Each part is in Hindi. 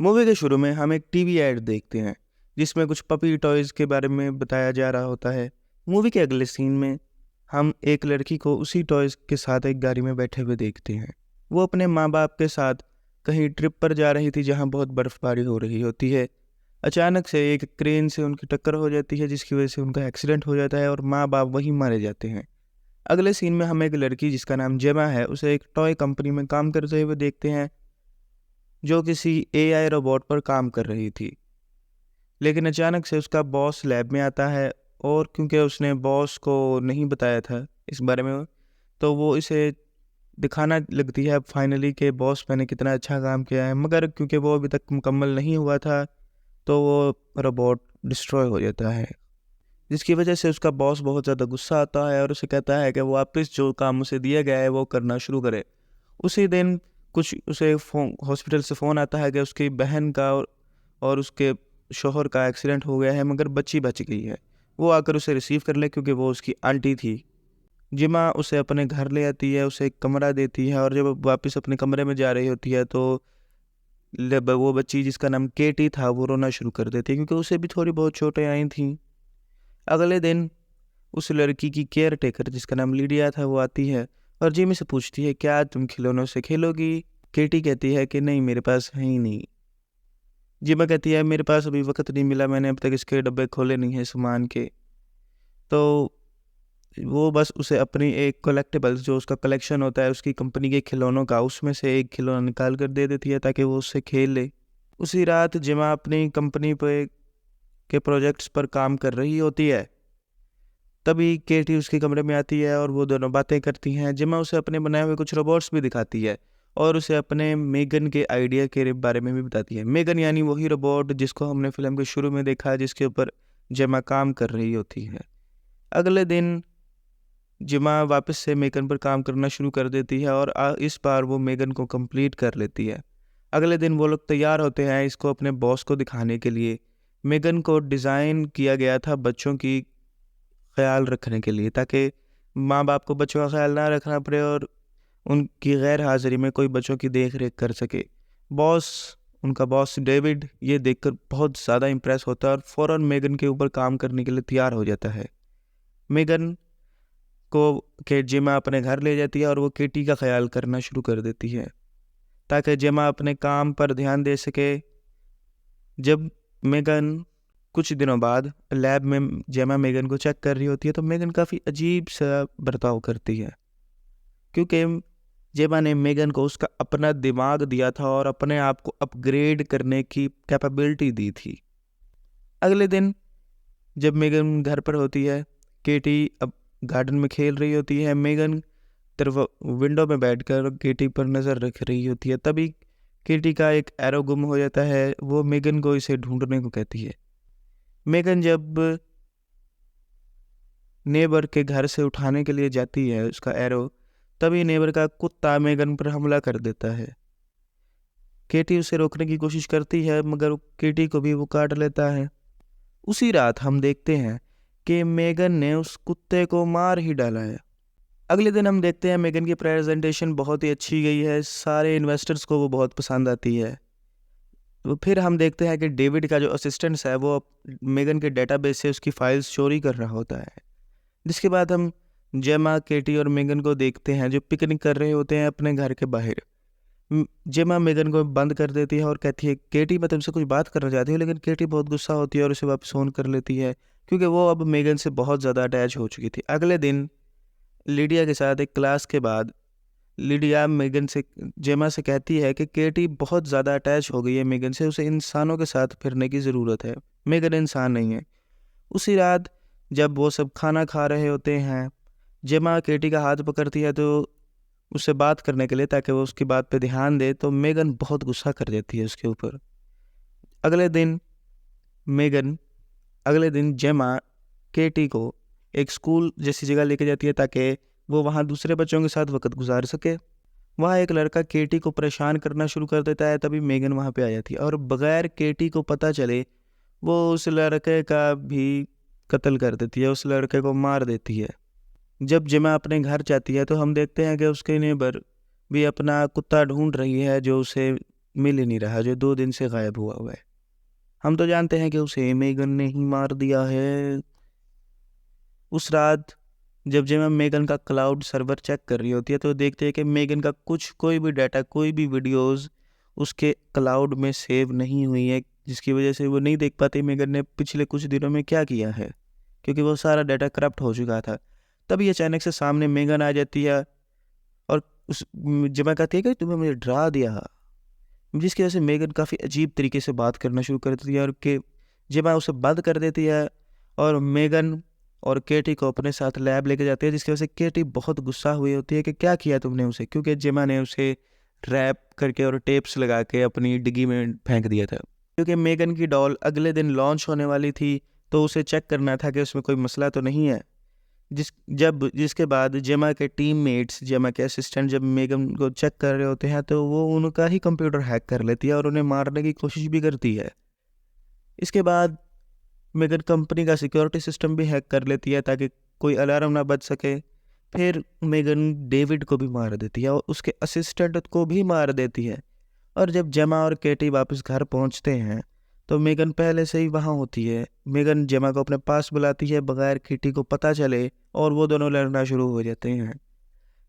मूवी के शुरू में हम एक टीवी ऐड देखते हैं जिसमें कुछ पपी टॉयज़ के बारे में बताया जा रहा होता है। मूवी के अगले सीन में हम एक लड़की को उसी टॉयज़ के साथ एक गाड़ी में बैठे हुए देखते हैं। वो अपने माँ बाप के साथ कहीं ट्रिप पर जा रही थी जहाँ बहुत बर्फ़बारी हो रही होती है। अचानक से एक क्रेन से उनकी टक्कर हो जाती है जिसकी वजह से उनका एक्सीडेंट हो जाता है और माँ बाप वहीं मारे जाते हैं। अगले सीन में हम एक लड़की जिसका नाम जेमा है उसे एक टॉय कंपनी में काम करते हुए देखते हैं जो किसी एआई रोबोट पर काम कर रही थी। लेकिन अचानक से उसका बॉस लैब में आता है और क्योंकि उसने बॉस को नहीं बताया था इस बारे में, तो वो इसे दिखाना लगती है फाइनली कि बॉस मैंने कितना अच्छा काम किया है। मगर क्योंकि वो अभी तक मुकम्मल नहीं हुआ था तो वो रोबोट डिस्ट्रॉय हो जाता है, जिसकी वजह से उसका बॉस बहुत ज़्यादा गुस्सा आता है और उसे कहता है कि वो वापस जो काम उसे दिया गया है वो करना शुरू करे। उसी दिन कुछ उसे फ़ोन हॉस्पिटल से फ़ोन आता है कि उसकी बहन का और उसके शौहर का एक्सीडेंट हो गया है मगर बच्ची बच गई है। वो आकर उसे रिसीव कर ले क्योंकि वो उसकी आंटी थी। जिमा उसे अपने घर ले आती है, उसे एक कमरा देती है और जब वो वापस अपने कमरे में जा रही होती है तो वो बच्ची जिसका नाम केटी था वो रोना शुरू कर देती है क्योंकि उसे भी थोड़ी बहुत चोटें आई थीं। अगले दिन उस लड़की की केयर टेकर जिसका नाम लीडिया था वो आती है और जिमी से पूछती है क्या तुम खिलौनों से खेलोगी। केटी कहती है कि नहीं मेरे पास है ही नहीं। जिमा कहती है मेरे पास अभी वक्त नहीं मिला, मैंने अब तक इसके डब्बे खोले नहीं हैं सामान के। तो वो बस उसे अपनी एक कलेक्टिबल्स जो उसका कलेक्शन होता है उसकी कंपनी के खिलौनों का, उसमें से एक खिलौना निकाल कर दे देती है ताकि वो उससे खेल ले। उसी रात जिमा अपनी कंपनी पे के प्रोजेक्ट्स पर काम कर रही होती है। तभी केटी उसके कमरे में आती है और वो दोनों बातें करती हैं। जिमा उसे अपने बनाए हुए कुछ रोबोट्स भी दिखाती है और उसे अपने मेगन के आइडिया के बारे में भी बताती है। मेगन यानी वही रोबोट जिसको हमने फिल्म के शुरू में देखा जिसके ऊपर जिमा काम कर रही होती है। अगले दिन जिमा वापस से मेगन पर काम करना शुरू कर देती है और इस बार वो मेगन को कंप्लीट कर लेती है। अगले दिन वो लोग तैयार होते हैं इसको अपने बॉस को दिखाने के लिए। मेगन को डिज़ाइन किया गया था बच्चों की ख्याल रखने के लिए ताकि माँ बाप को बच्चों का ख्याल ना रखना पड़े और उनकी गैर हाजिरी में कोई बच्चों की देख रेख कर सके। बॉस उनका बॉस डेविड ये देखकर बहुत ज़्यादा इम्प्रेस होता है और फ़ौरन मेगन के ऊपर काम करने के लिए तैयार हो जाता है। मेगन को जेमा अपने घर ले जाती है और वो केटी का ख्याल करना शुरू कर देती है ताकि जेमा अपने काम पर ध्यान दे सके। जब मेगन कुछ दिनों बाद लैब में जेमा मेगन को चेक कर रही होती है तो मेगन काफ़ी अजीब सा बर्ताव करती है क्योंकि जेमा ने मेगन को उसका अपना दिमाग दिया था और अपने आप को अपग्रेड करने की कैपेबिलिटी दी थी। अगले दिन जब मेगन घर पर होती है, केटी अब गार्डन में खेल रही होती है। मेगन तरफ विंडो में बैठकर केटी पर नज़र रख रही होती है। तभी केटी का एक एरो गुम हो जाता है। वो मेगन को इसे ढूंढने को कहती है। मेगन जब नेबर के घर से उठाने के लिए जाती है उसका एरो, तभी नेबर का कुत्ता मेगन पर हमला कर देता है। केटी उसे रोकने की कोशिश करती है मगर केटी को भी वो काट लेता है। उसी रात हम देखते हैं कि मेगन ने उस कुत्ते को मार ही डाला है। अगले दिन हम देखते हैं मेगन की प्रेजेंटेशन बहुत ही अच्छी गई है, सारे इन्वेस्टर्स को वो बहुत पसंद आती है। तो फिर हम देखते हैं कि डेविड का जो असिस्टेंट्स है वो मेगन के डेटाबेस से उसकी फाइल्स चोरी कर रहा होता है। जिसके बाद हम जेमा, केटी और मेगन को देखते हैं जो पिकनिक कर रहे होते हैं अपने घर के बाहर। जेमा मेगन को बंद कर देती है और कहती है केटी मैं तुमसे कुछ बात करना चाहती हूँ, लेकिन केटी बहुत गुस्सा होती है और उसे वापस ऑन कर लेती है क्योंकि वो अब मेगन से बहुत ज़्यादा अटैच हो चुकी थी। अगले दिन लीडिया के साथ एक क्लास के बाद लीडिया मेगन से जेमा से कहती है कि केटी बहुत ज़्यादा अटैच हो गई है मेगन से, उसे इंसानों के साथ फिरने की ज़रूरत है, मेगन इंसान नहीं है। उसी रात जब वो सब खाना खा रहे होते हैं, जेमा केटी का हाथ पकड़ती है तो उससे बात करने के लिए ताकि वो उसकी बात पे ध्यान दे, तो मेगन बहुत गुस्सा कर देती है उसके ऊपर। अगले दिन मेगन अगले दिन जेमा केटी को एक स्कूल जैसी जगह लेके जाती है ताकि वो वहाँ दूसरे बच्चों के साथ वक्त गुजार सके। वहाँ एक लड़का केटी को परेशान करना शुरू कर देता है, तभी मेगन वहाँ पे आ जाती है और बगैर केटी को पता चले वो उस लड़के का भी कत्ल कर देती है, उस लड़के को मार देती है। जब जिमा अपने घर जाती है तो हम देखते हैं कि उसके नेबर भी अपना कुत्ता ढूंढ रही है जो उसे मिल ही नहीं रहा, जो 2 दिन से गायब हुआ हुआ है। हम तो जानते हैं कि उसे मेगन ने ही मार दिया है। उस रात जब जेमा मेगन का क्लाउड सर्वर चेक कर रही होती है तो देखते हैं कि मेगन का कोई भी डाटा, कोई भी वीडियोस उसके क्लाउड में सेव नहीं हुई है, जिसकी वजह से वो नहीं देख पाती मेगन ने पिछले कुछ दिनों में क्या किया है, क्योंकि वो सारा डाटा करप्ट हो चुका था। तभी अचानक से सामने मेगन आ जाती है और उस जेमा कहती है कि तुम्हें मुझे डरा दिया, जिसकी वजह से मेगन काफ़ी अजीब तरीके से बात करना शुरू कर देती है और कि जेमा उसे बंद कर देती है। और मेगन और केटी को अपने साथ लैब लेके जाती है, जिसकी वजह से केटी बहुत गुस्सा हुई होती है कि क्या किया तुमने उसे, क्योंकि जेमा ने उसे रैप करके और टेप्स लगा के अपनी डिग्गी में फेंक दिया था। क्योंकि मेगन की डॉल अगले दिन लॉन्च होने वाली थी तो उसे चेक करना था कि उसमें कोई मसला तो नहीं है। जिसके बाद जेमा के टीममेट्स, जेमा के असिस्टेंट जब मेगन को चेक कर रहे होते हैं तो वो उनका ही कंप्यूटर हैक कर लेती है और उन्हें मारने की कोशिश भी करती है। इसके बाद मेगन कंपनी का सिक्योरिटी सिस्टम भी हैक कर लेती है ताकि कोई अलार्म ना बज सके। फिर मेगन डेविड को भी मार देती है और उसके असिस्टेंट को भी मार देती है। और जब जेमा और केटी वापस घर पहुंचते हैं तो मेगन पहले से ही वहाँ होती है। मेगन जेमा को अपने पास बुलाती है बगैर केटी को पता चले और वो दोनों लड़ना शुरू हो जाते हैं।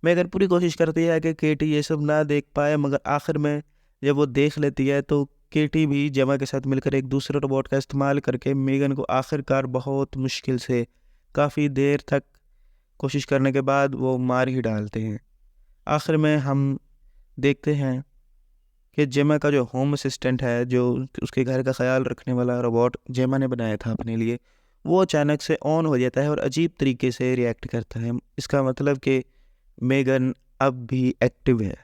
मेगन पूरी कोशिश करती है कि केटी ये सब ना देख पाए, मगर आखिर में जब वो देख लेती है तो केटी भी जेमा के साथ मिलकर एक दूसरे रोबोट का इस्तेमाल करके मेगन को आखिरकार बहुत मुश्किल से काफ़ी देर तक कोशिश करने के बाद वो मार ही डालते हैं। आखिर में हम देखते हैं कि जेमा का जो होम असिस्टेंट है, जो उसके घर का ख्याल रखने वाला रोबोट जेमा ने बनाया था अपने लिए, वो अचानक से ऑन हो जाता है और अजीब तरीके से रिएक्ट करता है। इसका मतलब कि मेगन अब भी एक्टिव है।